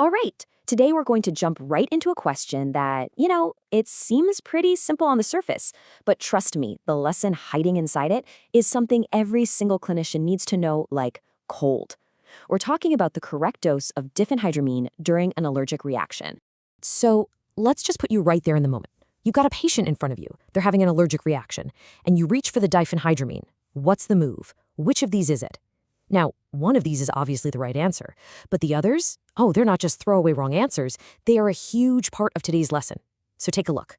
All right, today we're going to jump right into a question that, it seems pretty simple on the surface, but trust me, the lesson hiding inside it is something every single clinician needs to know, like cold. We're talking about the correct dose of diphenhydramine during an allergic reaction. So let's just put you right there in the moment. You've got a patient in front of you. They're having an allergic reaction, and you reach for the diphenhydramine. What's the move? Which of these is it? Now, one of these is obviously the right answer, but the others, they're not just throwaway wrong answers. They are a huge part of today's lesson. So take a look.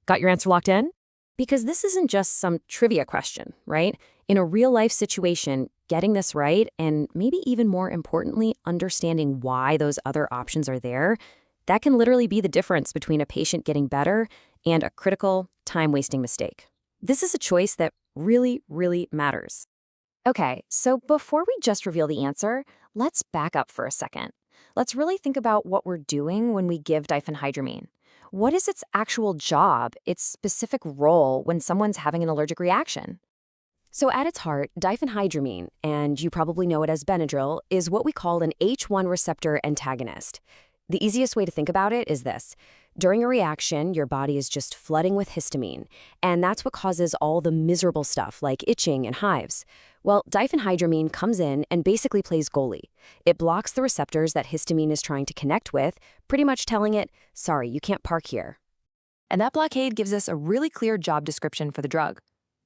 Got your answer locked in? Because this isn't just some trivia question, right? In a real-life situation, getting this right, and maybe even more importantly, understanding why those other options are there, that can literally be the difference between a patient getting better and a critical, time-wasting mistake. This is a choice that really, really matters. Okay, so before we just reveal the answer, let's back up for a second. Let's really think about what we're doing when we give diphenhydramine. What is its actual job, its specific role when someone's having an allergic reaction? So at its heart, diphenhydramine, and you probably know it as Benadryl, is what we call an H1 receptor antagonist. The easiest way to think about it is this. During a reaction, your body is just flooding with histamine, and that's what causes all the miserable stuff like itching and hives. Well, diphenhydramine comes in and basically plays goalie. It blocks the receptors that histamine is trying to connect with, pretty much telling it, sorry, you can't park here. And that blockade gives us a really clear job description for the drug.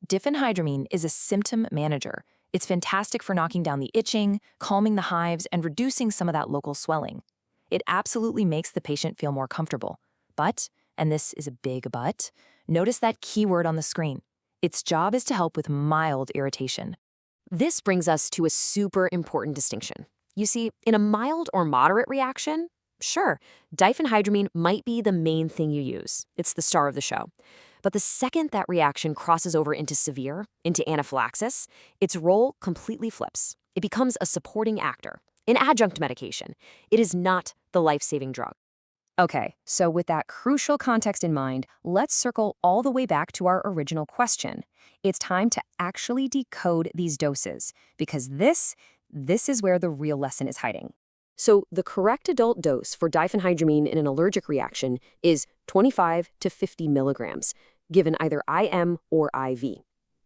Diphenhydramine is a symptom manager. It's fantastic for knocking down the itching, calming the hives, and reducing some of that local swelling. It absolutely makes the patient feel more comfortable. But, and this is a big but, notice that keyword on the screen. Its job is to help with mild irritation. This brings us to a super important distinction. You see, in a mild or moderate reaction, sure, diphenhydramine might be the main thing you use. It's the star of the show. But the second that reaction crosses over into severe, into anaphylaxis, its role completely flips. It becomes a supporting actor, an adjunct medication. It is not the life-saving drug. Okay, so with that crucial context in mind, let's circle all the way back to our original question. It's time to actually decode these doses, because this is where the real lesson is hiding. So the correct adult dose for diphenhydramine in an allergic reaction is 25 to 50 milligrams, given either IM or IV.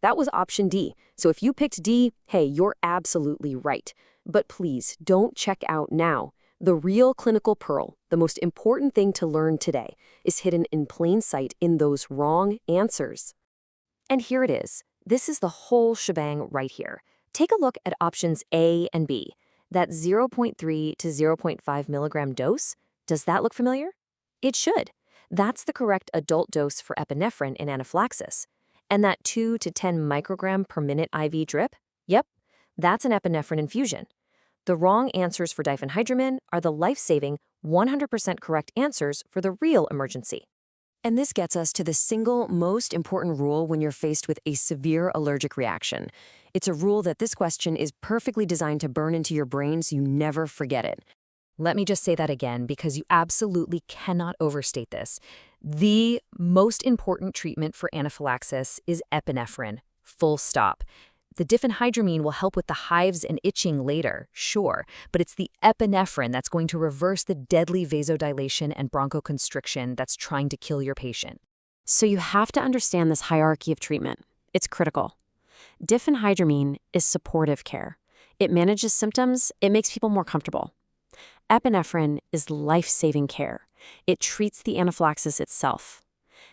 That was option D. So if you picked D, hey, you're absolutely right. But please don't check out now. The real clinical pearl, the most important thing to learn today, is hidden in plain sight in those wrong answers. And here it is. This is the whole shebang right here. Take a look at options A and B. That 0.3 to 0.5 milligram dose, does that look familiar? It should. That's the correct adult dose for epinephrine in anaphylaxis. And that 2 to 10 microgram per minute IV drip? Yep, that's an epinephrine infusion. The wrong answers for diphenhydramine are the life-saving, 100% correct answers for the real emergency. And this gets us to the single most important rule when you're faced with a severe allergic reaction. It's a rule that this question is perfectly designed to burn into your brain so you never forget it. Let me just say that again because you absolutely cannot overstate this. The most important treatment for anaphylaxis is epinephrine, full stop. The diphenhydramine will help with the hives and itching later, sure, but it's the epinephrine that's going to reverse the deadly vasodilation and bronchoconstriction that's trying to kill your patient. So you have to understand this hierarchy of treatment. It's critical. Diphenhydramine is supportive care. It manages symptoms, it makes people more comfortable. Epinephrine is life-saving care. It treats the anaphylaxis itself.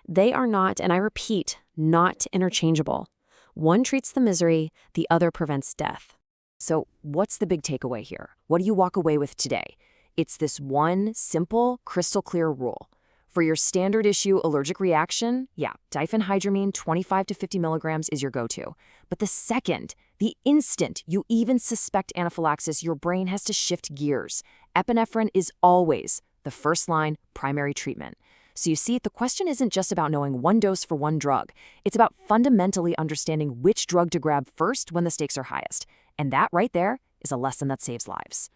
They are not, and I repeat, not interchangeable. One treats the misery, the other prevents death. So what's the big takeaway here? What do you walk away with today? It's this one simple, crystal clear rule. For your standard issue allergic reaction, diphenhydramine 25 to 50 milligrams is your go-to. But the instant you even suspect anaphylaxis, your brain has to shift gears. Epinephrine is always the first-line primary treatment. So you see, the question isn't just about knowing one dose for one drug. It's about fundamentally understanding which drug to grab first when the stakes are highest. And that right there is a lesson that saves lives.